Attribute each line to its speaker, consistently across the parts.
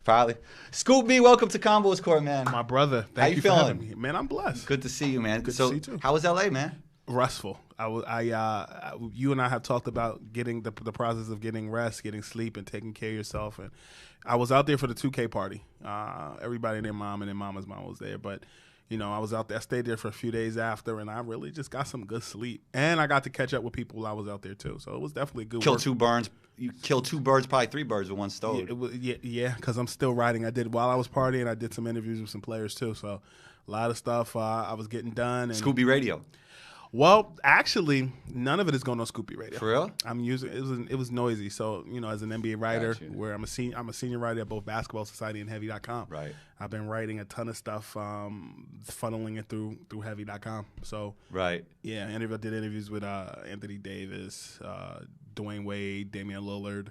Speaker 1: Probably. Scoop B, welcome to Combos Court, man.
Speaker 2: My brother,
Speaker 1: How you
Speaker 2: thank you
Speaker 1: feeling?
Speaker 2: for having me. Man, I'm blessed.
Speaker 1: Good to see you, man.
Speaker 2: Good to see you too.
Speaker 1: How was LA, man?
Speaker 2: Restful. You and I have talked about getting the process of getting rest, getting sleep, and taking care of yourself. And I was out there for the 2K party. Everybody and their mom and their mama's mom was there, but you know, I was out there. I stayed there for a few days after, and I really just got some good sleep. And I got to catch up with people while I was out there too. So it was definitely good.
Speaker 1: You killed two birds, probably three birds with one stone.
Speaker 2: Yeah, because I'm still writing. I did while I was partying. I did some interviews with some players too. So a lot of stuff I was getting done. And
Speaker 1: Scooby Radio.
Speaker 2: Well, actually, none of it is going on Scoopy Radio.
Speaker 1: For real?
Speaker 2: I'm using it was noisy. So, you know, as an NBA writer, where I'm a senior writer at both Basketball Society and Heavy.com.
Speaker 1: Right.
Speaker 2: I've been writing a ton of stuff, funneling it through Heavy.com. So,
Speaker 1: right.
Speaker 2: Yeah, I did interviews with Anthony Davis, Dwayne Wade, Damian Lillard,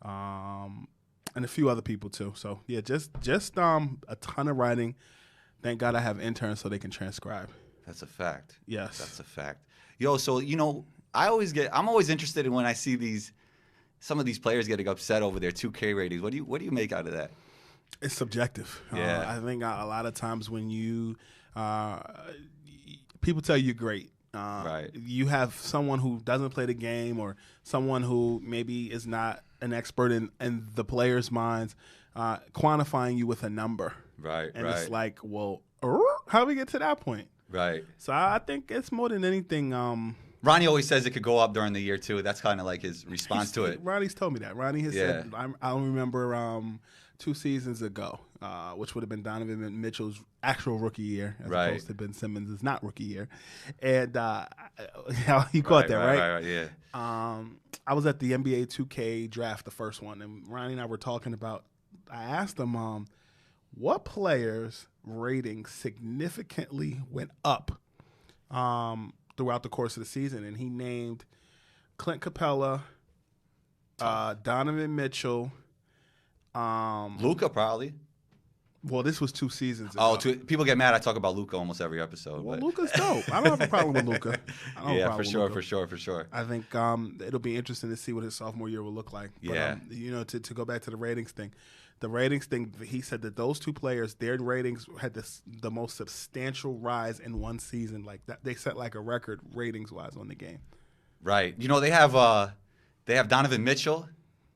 Speaker 2: and a few other people too. So, yeah, just a ton of writing. Thank God I have interns so they can transcribe.
Speaker 1: That's a fact.
Speaker 2: Yes.
Speaker 1: That's a fact. Yo, so, you know, I'm always interested in when I see some of these players getting upset over their 2K ratings. What do you make out of that?
Speaker 2: It's subjective.
Speaker 1: Yeah.
Speaker 2: I think a lot of times when people tell you you're great,
Speaker 1: right.
Speaker 2: You have someone who doesn't play the game or someone who maybe is not an expert in the players' minds, quantifying you with a number.
Speaker 1: Right,
Speaker 2: and
Speaker 1: right.
Speaker 2: it's like, well, how do we get to that point?
Speaker 1: Right. So
Speaker 2: I think it's more than anything.
Speaker 1: Ronnie always says it could go up during the year too. That's kind of like his response to it.
Speaker 2: Ronnie's told me that. Ronnie has said, I remember 2 seasons ago, which would have been Donovan Mitchell's actual rookie year, as opposed to Ben Simmons' not rookie year. And you caught that, right?
Speaker 1: Right, yeah.
Speaker 2: I was at the NBA2K draft, the first one, and Ronnie and I were talking about, I asked him, what players' ratings significantly went up throughout the course of the season, and he named Clint Capella, Donovan Mitchell,
Speaker 1: Luka probably.
Speaker 2: Well, this was 2 seasons ago.
Speaker 1: People get mad I talk about Luka almost every episode.
Speaker 2: Well, Luka's dope. I don't have a problem with Luka.
Speaker 1: Yeah, for sure.
Speaker 2: I think it'll be interesting to see what his sophomore year will look like. But,
Speaker 1: yeah.
Speaker 2: You know, to go back to the ratings thing. The ratings thing, he said that those 2 players, their ratings had the most substantial rise in one season. Like that, they set like a record ratings-wise on the game.
Speaker 1: Right. You know, they have Donovan Mitchell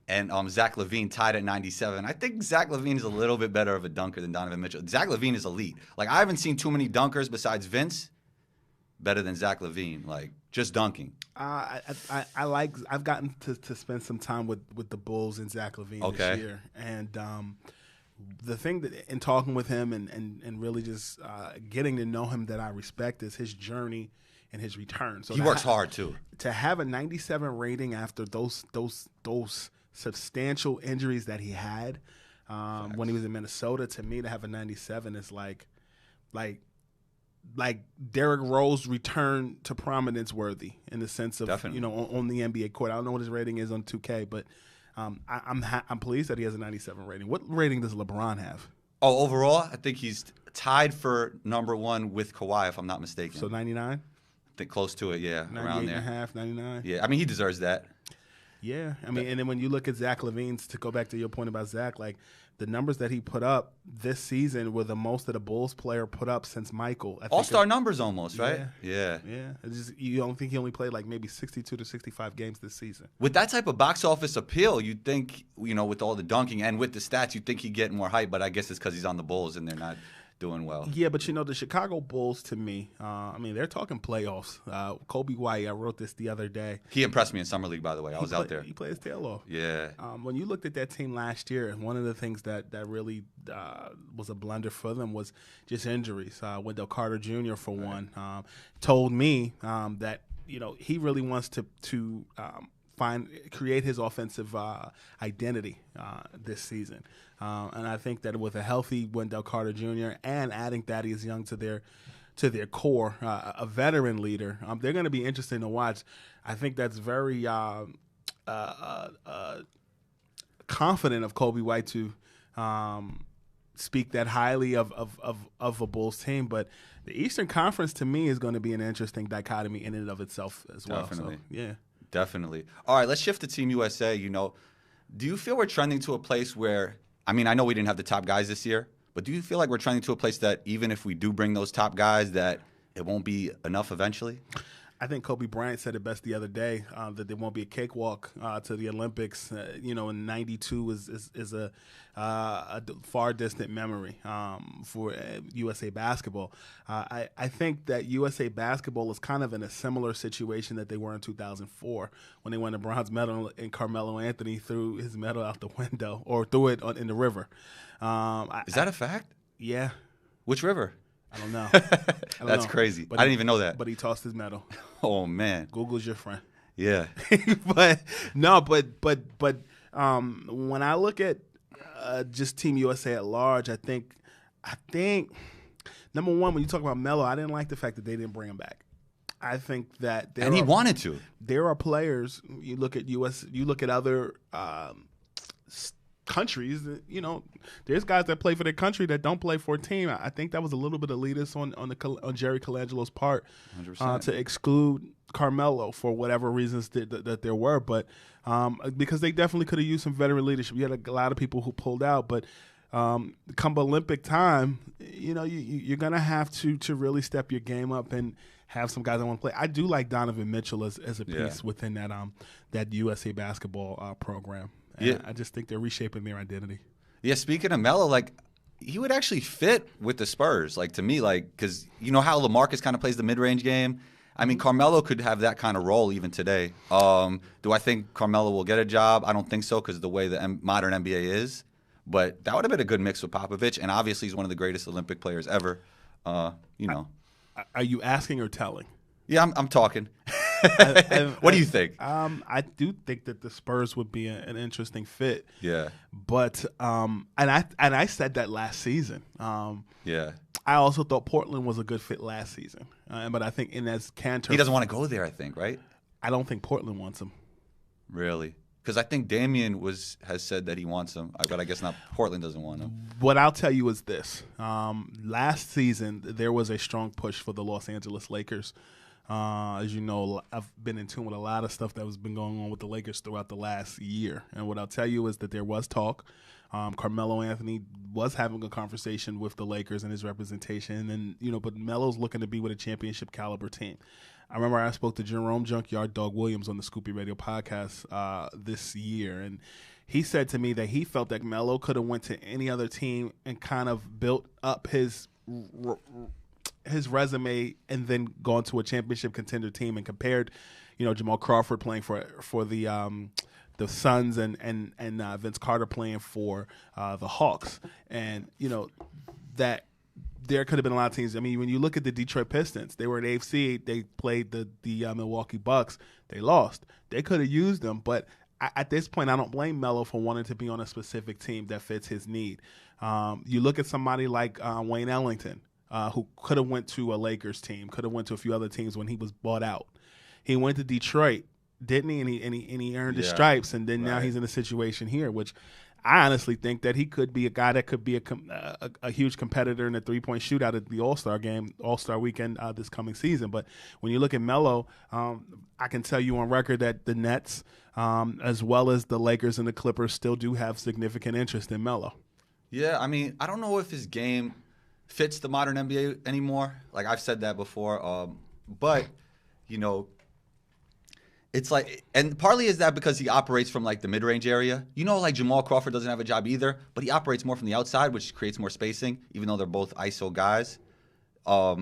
Speaker 1: and Zach LaVine tied at 97. I think Zach LaVine is a little bit better of a dunker than Donovan Mitchell. Zach LaVine is elite. Like, I haven't seen too many dunkers besides Vince better than Zach LaVine. Like, just dunking.
Speaker 2: I've gotten to spend some time with the Bulls and Zach LaVine this year, and the thing that in talking with him and really just getting to know him that I respect is his journey and his return. So
Speaker 1: he works hard too.
Speaker 2: To have a 97 rating after those substantial injuries that he had when he was in Minnesota, to me to have a 97 is like Derrick Rose return to prominence worthy in the sense of you know on the NBA court. I don't know what his rating is on 2K, but I'm pleased that he has a 97 rating. What rating does LeBron have?
Speaker 1: Oh, overall, I think he's tied for number 1 with Kawhi, if I'm not mistaken.
Speaker 2: So 99?
Speaker 1: I think close to it, yeah, around there.
Speaker 2: 98.5, 99.
Speaker 1: Yeah, I mean he deserves that.
Speaker 2: Yeah, I mean, and then when you look at Zach LaVine's, to go back to your point about Zach, like the numbers that he put up this season were the most that a Bulls player put up since Michael.
Speaker 1: All-star numbers almost, right?
Speaker 2: Yeah. It's just, you don't think he only played like maybe 62 to 65 games this season.
Speaker 1: With that type of box office appeal, you'd think, you know, with all the dunking and with the stats, you'd think he'd get more hype, but I guess it's because he's on the Bulls and they're not doing well.
Speaker 2: Yeah, but you know, the Chicago Bulls, to me, I mean, they're talking playoffs. Kobe White, I wrote this the other day.
Speaker 1: He impressed me in Summer League, by the way. I was out there.
Speaker 2: He played his tail off.
Speaker 1: Yeah.
Speaker 2: When you looked at that team last year, one of the things that really was a blunder for them was just injuries. Wendell Carter Jr., for one, told me that, you know, he really wants to create his offensive identity this season. And I think that with a healthy Wendell Carter Jr. and adding Thaddeus Young to their core, a veteran leader, they're going to be interesting to watch. I think that's very confident of Kobe White to speak that highly of a Bulls team. But the Eastern Conference, to me, is going to be an interesting dichotomy in and of itself as well.
Speaker 1: Definitely.
Speaker 2: So, yeah.
Speaker 1: Definitely. All right, let's shift to Team USA. You know, do you feel we're trending to a place where I mean, I know we didn't have the top guys this year, but do you feel like we're trending to a place that even if we do bring those top guys, that it won't be enough eventually?
Speaker 2: I think Kobe Bryant said it best the other day, that there won't be a cakewalk to the Olympics. In '92 is a far distant memory for USA Basketball. I think that USA Basketball is kind of in a similar situation that they were in 2004 when they won the bronze medal and Carmelo Anthony threw his medal out the window or threw it in the river.
Speaker 1: Is that a fact?
Speaker 2: Yeah.
Speaker 1: Which river?
Speaker 2: I don't know.
Speaker 1: That's crazy. I didn't even know that.
Speaker 2: But he tossed his medal.
Speaker 1: Oh man,
Speaker 2: Google's your friend.
Speaker 1: Yeah.
Speaker 2: but when I look at just Team USA at large, I think number one, when you talk about Melo, I didn't like the fact that they didn't bring him back. I think that
Speaker 1: he wanted to.
Speaker 2: There are players. You look at You look at other countries. There's guys that play for their country that don't play for a team. I think that was a little bit elitist on Jerry Colangelo's part to exclude Carmelo for whatever reasons that there were, but because they definitely could have used some veteran leadership. You had a lot of people who pulled out, but come Olympic time, you're gonna have to really step your game up and have some guys that want to play. I do like Donovan Mitchell as a piece within that USA Basketball program. And I just think they're reshaping their identity.
Speaker 1: Yeah, speaking of Melo, like he would actually fit with the Spurs. Like to me, like because you know how LaMarcus kind of plays the mid-range game. I mean, Carmelo could have that kind of role even today. Do I think Carmelo will get a job? I don't think so because of the way the modern NBA is. But that would have been a good mix with Popovich, and obviously he's one of the greatest Olympic players ever. Are
Speaker 2: you asking or telling?
Speaker 1: Yeah, I'm talking. What do you think?
Speaker 2: I do think that the Spurs would be an interesting fit.
Speaker 1: Yeah.
Speaker 2: But and I said that last season.
Speaker 1: Yeah.
Speaker 2: I also thought Portland was a good fit last season. But I think Cantor,
Speaker 1: he doesn't want to go there, I think, right?
Speaker 2: I don't think Portland wants him.
Speaker 1: Really? Because I think Damian has said that he wants him, but I guess not. Portland doesn't want him.
Speaker 2: What I'll tell you is this: last season there was a strong push for the Los Angeles Lakers. As you know, I've been in tune with a lot of stuff that has been going on with the Lakers throughout the last year. And what I'll tell you is that there was talk. Carmelo Anthony was having a conversation with the Lakers and his representation, and but Melo's looking to be with a championship caliber team. I remember I spoke to Jerome Junkyard Dog Williams on the Scoopy Radio podcast this year, and he said to me that he felt that Melo could have went to any other team and kind of built up his resume and then gone to a championship contender team and compared, Jamal Crawford playing for the Suns and Vince Carter playing for the Hawks, and that there could have been a lot of teams. I mean, when you look at the Detroit Pistons, they were at AFC. They played the Milwaukee Bucks. They lost. They could have used them, but at this point, I don't blame Melo for wanting to be on a specific team that fits his need. You look at somebody like Wayne Ellington, who could have went to a Lakers team, could have went to a few other teams when he was bought out. He went to Detroit, didn't he? And he earned his stripes, and then now he's in a situation here, which I honestly think that he could be a guy that could be a huge competitor in the three-point shootout at the All-Star game, All-Star weekend this coming season. But when you look at Melo, I can tell you on record that the Nets, as well as the Lakers and the Clippers, still do have significant interest in Melo.
Speaker 1: Yeah, I mean, I don't know if his game fits the modern NBA anymore. Like I've said that before, but it's like, and partly is that because he operates from like the mid-range area. Like Jamal Crawford doesn't have a job either, but he operates more from the outside, which creates more spacing, even though they're both ISO guys. I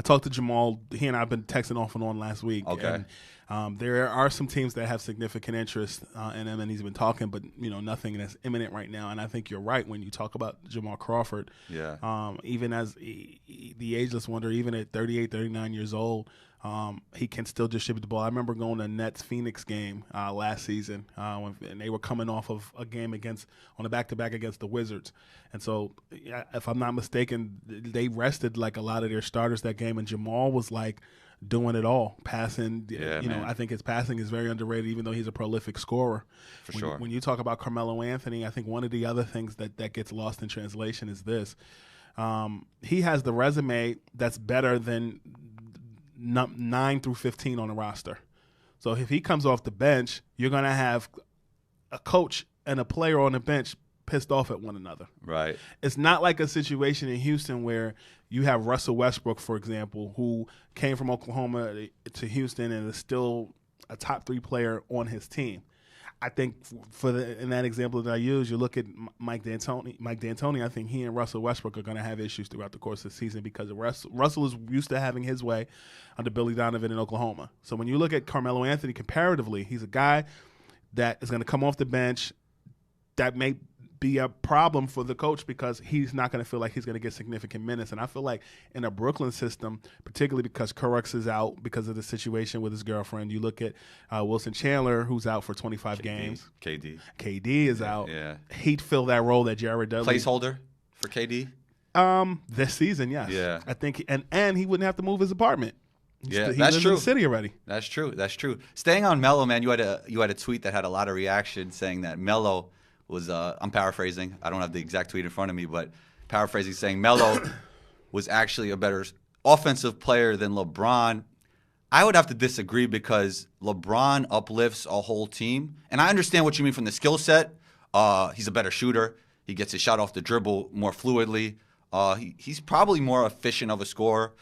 Speaker 2: talked to Jamal. He and I have been texting off and on last week.
Speaker 1: Okay.
Speaker 2: And, there are some teams that have significant interest in him, and he's been talking, but nothing that's imminent right now. And I think you're right when you talk about Jamal Crawford.
Speaker 1: Yeah.
Speaker 2: Even as the ageless wonder, even at 38, 39 years old, he can still distribute the ball. I remember going to a Nets-Phoenix game last season, and they were coming off of a game on a back-to-back against the Wizards. And so, if I'm not mistaken, they rested like a lot of their starters that game, and Jamal was like doing it all, passing.
Speaker 1: Yeah,
Speaker 2: I think his passing is very underrated, even though he's a prolific scorer.
Speaker 1: For sure.
Speaker 2: When you talk about Carmelo Anthony, I think one of the other things that gets lost in translation is this. He has the resume that's better than 9 through 15 on the roster. So if he comes off the bench, you're going to have a coach and a player on the bench pissed off at one another.
Speaker 1: Right.
Speaker 2: It's not like a situation in Houston where you have Russell Westbrook, for example, who came from Oklahoma to Houston and is still a top 3 player on his team. I think in that example that I use, you look at Mike D'Antoni. I think he and Russell Westbrook are going to have issues throughout the course of the season because Russell is used to having his way under Billy Donovan in Oklahoma. So when you look at Carmelo Anthony comparatively, he's a guy that is going to come off the bench that may be a problem for the coach because he's not going to feel like he's going to get significant minutes. And I feel like in a Brooklyn system, particularly because Kurux is out because of the situation with his girlfriend, you look at Wilson Chandler, who's out for 25 games. KD is out.
Speaker 1: Yeah.
Speaker 2: He'd fill that role that Jared Dudley.
Speaker 1: Placeholder for KD?
Speaker 2: This season, yes.
Speaker 1: Yeah.
Speaker 2: I think, and he wouldn't have to move his apartment.
Speaker 1: He
Speaker 2: that's
Speaker 1: lives
Speaker 2: true. In the city already.
Speaker 1: That's true. Staying on Melo, man, you had a tweet that had a lot of reaction saying that Melo was I'm paraphrasing. I don't have the exact tweet in front of me, but paraphrasing saying Melo was actually a better offensive player than LeBron. I would have to disagree because LeBron uplifts a whole team, and I understand what you mean from the skill set. He's a better shooter. He gets his shot off the dribble more fluidly. He's probably more efficient of a scorer.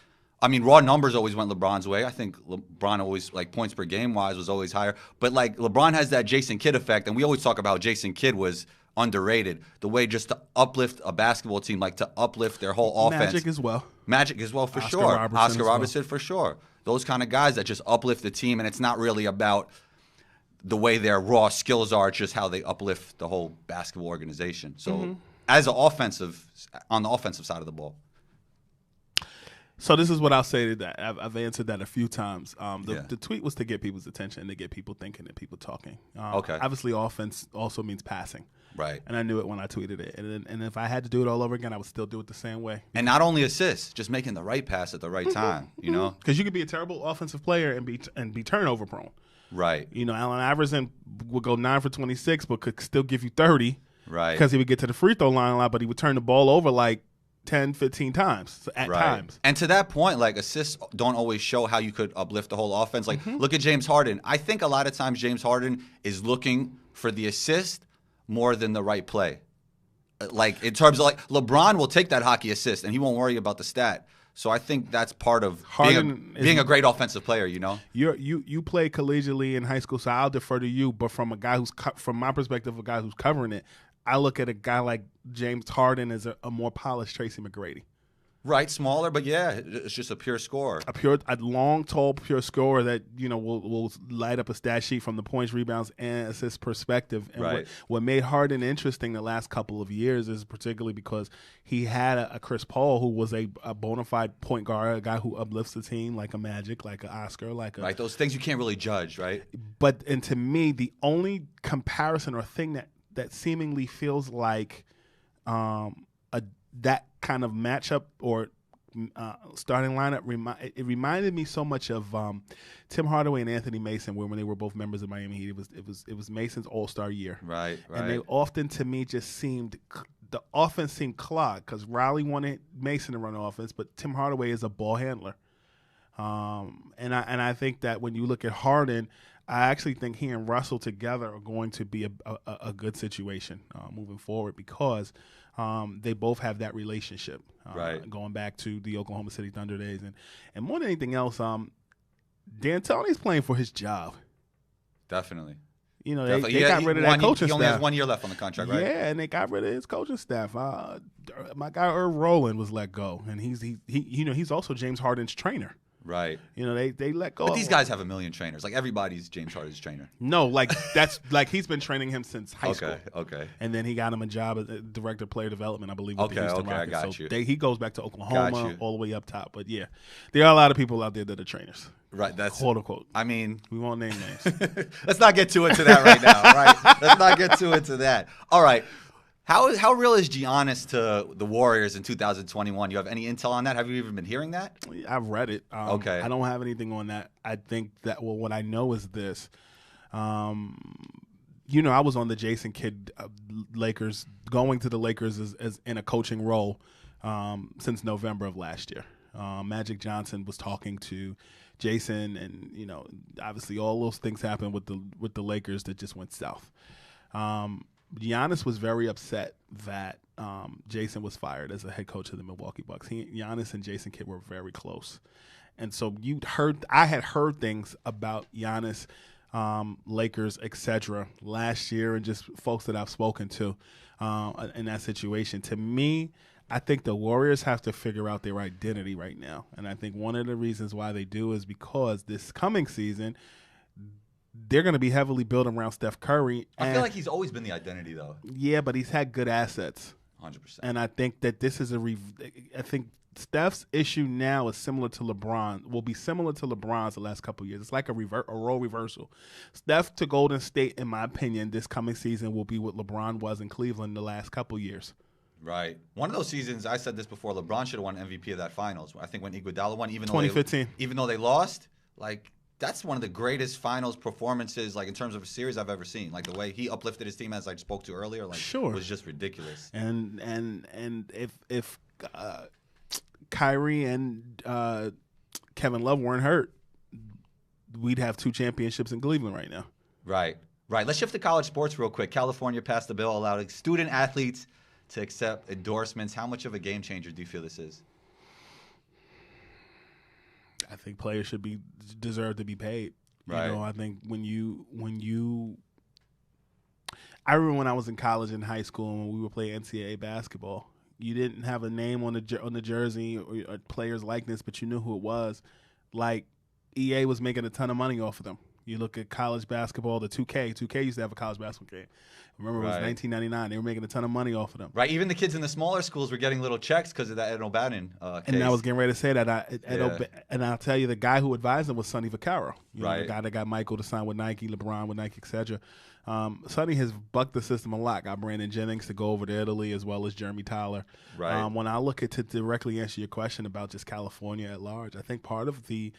Speaker 1: I mean, raw numbers always went LeBron's way. I think LeBron always, like, points per game wise, was always higher. But, like, LeBron has that Jason Kidd effect, and we always talk about how Jason Kidd was underrated. The way just to uplift a basketball team, like to uplift their whole offense. Magic as well, for sure. Oscar Robertson, for sure. Those kind of guys that just uplift the team, and it's not really about the way their raw skills are, it's just how they uplift the whole basketball organization. So, as on the offensive side of the ball.
Speaker 2: So this is what I'll say to that. I've answered that a few times. The tweet was to get people's attention, to get people thinking and people talking.
Speaker 1: Okay.
Speaker 2: Obviously, offense also means passing.
Speaker 1: Right.
Speaker 2: And I knew it when I tweeted it. And if I had to do it all over again, I would still do it the same way.
Speaker 1: And not only assists, just making the right pass at the right time, you know?
Speaker 2: Because you could be a terrible offensive player and be turnover prone.
Speaker 1: Right.
Speaker 2: You know, Allen Iverson would go 9 for 26, but could still give you 30.
Speaker 1: Right.
Speaker 2: Because he would get to the free throw line a lot, but he would turn the ball over like 10, 15 times at times.
Speaker 1: And to that point, like, assists don't always show how you could uplift the whole offense. Like, look at James Harden. I think a lot of times James Harden is looking for the assist more than the right play. Like, in terms of, like, LeBron will take that hockey assist, and he won't worry about the stat. So I think that's part of being a great offensive player, you know?
Speaker 2: You play collegiately in high school, so I'll defer to you. But from a guy from my perspective, a guy who's covering it, I look at a guy like James Harden as a more polished Tracy McGrady.
Speaker 1: Right, smaller, but yeah, it's just a pure scorer.
Speaker 2: A long, tall, pure scorer that, you know, will light up a stat sheet from the points, rebounds, and assists perspective. And what made Harden interesting the last couple of years is particularly because he had a Chris Paul who was a bona fide point guard, a guy who uplifts the team like a Magic, like an Oscar, like a
Speaker 1: right. Those things you can't really judge, right?
Speaker 2: And to me, the only comparison or thing that seemingly feels like that kind of matchup or starting lineup, it reminded me so much of Tim Hardaway and Anthony Mason, when they were both members of Miami Heat. It was Mason's All-Star year,
Speaker 1: right?
Speaker 2: And they often, to me, just seemed the offense seemed clogged because Riley wanted Mason to run the offense, but Tim Hardaway is a ball handler, and I think that when you look at Harden, I actually think he and Russell together are going to be a good situation moving forward because they both have that relationship, going back to the Oklahoma City Thunder days. And more than anything else, D'Antoni's playing for his job.
Speaker 1: Definitely.
Speaker 2: You know, they got rid of that coaching staff.
Speaker 1: He only has 1 year left on the contract, right?
Speaker 2: Yeah, and they got rid of his coaching staff. My guy Irv Rowland was let go, and he's also James Harden's trainer.
Speaker 1: Right.
Speaker 2: You know, they let go.
Speaker 1: But these guys have a million trainers. Like, everybody's James Harden's trainer.
Speaker 2: No, like that's like he's been training him since high school.
Speaker 1: Okay.
Speaker 2: And then he got him a job as director of player development, I believe, with the Houston Rockets.
Speaker 1: I got you.
Speaker 2: He goes back to Oklahoma all the way up top. But yeah, there are a lot of people out there that are trainers.
Speaker 1: Right. That's
Speaker 2: quote unquote.
Speaker 1: I mean,
Speaker 2: we won't name names.
Speaker 1: Let's not get too into that right now. Right. Let's not get too into that. All right. How real is Giannis to the Warriors in 2021? You have any intel on that? Have you even been hearing that?
Speaker 2: I've read it.
Speaker 1: Okay.
Speaker 2: I don't have anything on that. I think that, well, what I know is this. You know, I was on the Jason Kidd Lakers, going to the Lakers as in a coaching role since November of last year. Magic Johnson was talking to Jason, and, you know, obviously all those things happened with the Lakers that just went south. Giannis was very upset that Jason was fired as a head coach of the Milwaukee Bucks. Giannis and Jason Kidd were very close. And so I had heard things about Giannis, Lakers, etc. last year, and just folks that I've spoken to in that situation. To me, I think the Warriors have to figure out their identity right now. And I think one of the reasons why they do is because this coming season, they're going to be heavily built around Steph Curry.
Speaker 1: I feel like he's always been the identity, though.
Speaker 2: Yeah, but he's had good assets.
Speaker 1: 100%.
Speaker 2: And I think that this is I think Steph's issue now is similar to LeBron, will be similar to LeBron's the last couple of years. It's like a role reversal. Steph to Golden State, in my opinion, this coming season will be what LeBron was in Cleveland the last couple of years.
Speaker 1: Right. One of those seasons, I said this before, LeBron should have won MVP of that finals. I think when Iguodala won, even
Speaker 2: 2015.
Speaker 1: Even though they lost, like, that's one of the greatest finals performances, like, in terms of a series I've ever seen. Like, the way he uplifted his team, as I spoke to earlier, like, was just ridiculous.
Speaker 2: And if Kyrie and Kevin Love weren't hurt, we'd have 2 championships in Cleveland right now.
Speaker 1: Right. Let's shift to college sports real quick. California passed the bill allowing student athletes to accept endorsements. How much of a game changer do you feel this is?
Speaker 2: I think players deserve to be paid.
Speaker 1: Right.
Speaker 2: I think I remember when I was in college and high school and we would play NCAA basketball, you didn't have a name on the jersey or player's likeness, but you knew who it was. Like, EA was making a ton of money off of them. You look at college basketball, the 2K. 2K used to have a college basketball game. Remember, it was 1999. They were making a ton of money off of them.
Speaker 1: Right. Even the kids in the smaller schools were getting little checks because of that Ed O'Bannon case.
Speaker 2: And I was getting ready to say that. And I'll tell you, the guy who advised him was Sonny Vaccaro. The guy that got Michael to sign with Nike, LeBron with Nike, etc. Sonny has bucked the system a lot. Got Brandon Jennings to go over to Italy, as well as Jeremy Tyler.
Speaker 1: Right.
Speaker 2: When I look at to directly answer your question about just California at large, I think part of the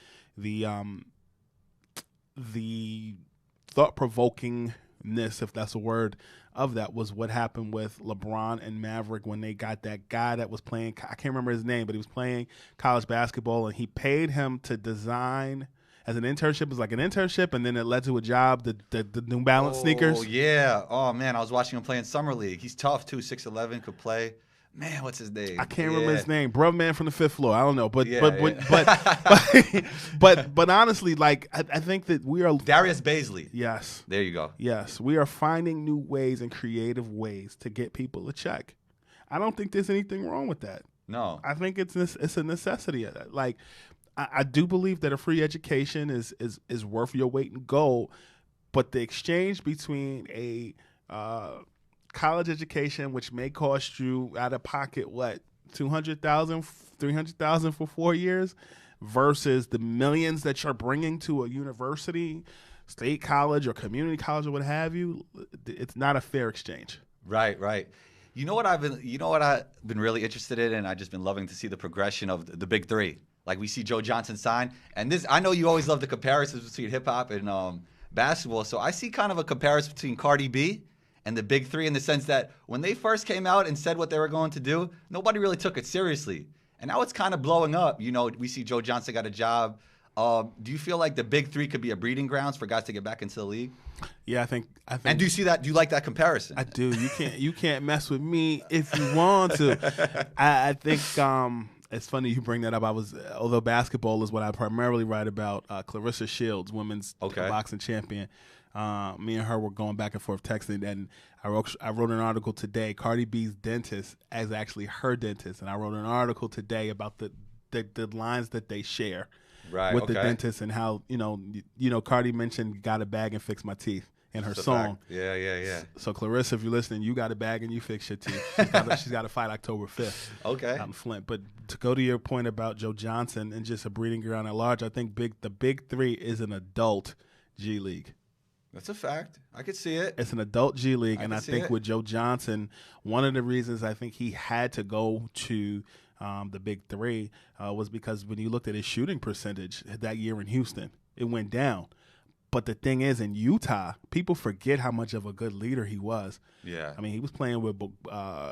Speaker 2: thought-provokingness, if that's a word, of that was what happened with LeBron and Maverick when they got that guy that was playing, I can't remember his name, but he was playing college basketball, and he paid him to design as an internship. It was like an internship, and then it led to a job, the New Balance sneakers.
Speaker 1: Oh, yeah. Oh, man, I was watching him play in Summer League. He's tough, too, 6'11", could play. Man, what's his name?
Speaker 2: I can't remember his name. Bruv man from the 5th floor. I don't know, but but honestly, like I think that we are
Speaker 1: Darius Baisley.
Speaker 2: Yes,
Speaker 1: there you go.
Speaker 2: Yes, we are finding new ways and creative ways to get people a check. I don't think there's anything wrong with that.
Speaker 1: No,
Speaker 2: I think it's a necessity of that. Like I do believe that a free education is worth your weight in gold, but the exchange between a college education, which may cost you out of pocket, what, $200,000, $300,000 for 4 years, versus the millions that you're bringing to a university, state college, or community college, or what have you, it's not a fair exchange.
Speaker 1: Right. You know what I've been really interested in, and I've just been loving to see the progression of the big three. Like, we see Joe Johnson sign, and this, I know you always love the comparisons between hip hop and basketball, so I see kind of a comparison between Cardi B and the big three, in the sense that when they first came out and said what they were going to do, nobody really took it seriously. And now it's kind of blowing up. We see Joe Johnson got a job. Do you feel like the big three could be a breeding grounds for guys to get back into the league?
Speaker 2: Yeah, I think.
Speaker 1: And do you see that? Do you like that comparison?
Speaker 2: I do. You can't mess with me if you want to. I think it's funny you bring that up. Although basketball is what I primarily write about, Clarissa Shields, women's boxing champion. Me and her were going back and forth texting, and I wrote an article today. Cardi B's dentist is actually her dentist, and I wrote an article today about the lines that they share with the dentist, and how Cardi mentioned "got a bag and fix my teeth" in her song.
Speaker 1: Yeah.
Speaker 2: So Clarissa, if you're listening, you got a bag and you fix your teeth. She's got to fight October 5th.
Speaker 1: Okay.
Speaker 2: Out in Flint. But to go to your point about Joe Johnson and just a breeding ground at large, I think the big three is an adult G League.
Speaker 1: That's a fact. I could see it.
Speaker 2: It's an adult G League, and I think with Joe Johnson, one of the reasons I think he had to go to the big three was because when you looked at his shooting percentage that year in Houston, it went down. But the thing is, in Utah, people forget how much of a good leader he was.
Speaker 1: Yeah.
Speaker 2: I mean, he was playing with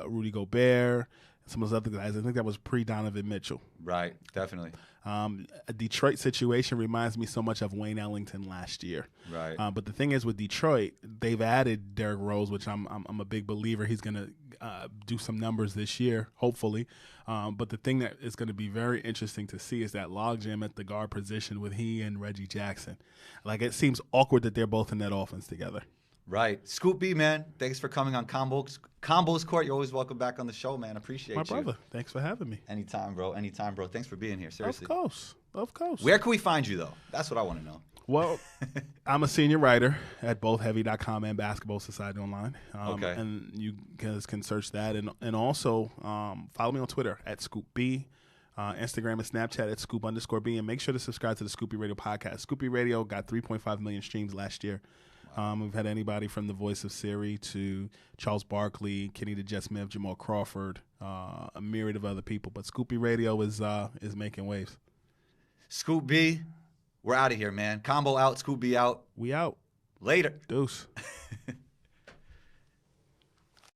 Speaker 2: Rudy Gobert, some of those other guys. I think that was pre-Donovan Mitchell.
Speaker 1: Right, definitely.
Speaker 2: A Detroit situation reminds me so much of Wayne Ellington last year.
Speaker 1: Right.
Speaker 2: But the thing is, with Detroit, they've added Derrick Rose, which I'm a big believer. He's going to do some numbers this year, hopefully. But the thing that is going to be very interesting to see is that logjam at the guard position with he and Reggie Jackson. Like, it seems awkward that they're both in that offense together.
Speaker 1: Right. Scoop B, man, thanks for coming on Combos Court. You're always welcome back on the show, man. Appreciate you.
Speaker 2: My brother, thanks for having me.
Speaker 1: Anytime, bro. Anytime, bro. Thanks for being here. Seriously.
Speaker 2: Of course.
Speaker 1: Where can we find you, though? That's what I want to know.
Speaker 2: Well, I'm a senior writer at both Heavy.com and Basketball Society Online.
Speaker 1: Okay.
Speaker 2: And you guys can search that. And also follow me on Twitter at ScoopB. Instagram and Snapchat at Scoop_B. And make sure to subscribe to the Scoopy Radio podcast. Scoopy Radio got 3.5 million streams last year. We've had anybody from the voice of Siri to Charles Barkley, Kenny the Jet Smith, Jamal Crawford, a myriad of other people. But Scoopy Radio is making waves.
Speaker 1: Scoop B, we're out of here, man. Combo out, Scoop B out.
Speaker 2: We out.
Speaker 1: Later.
Speaker 2: Deuce.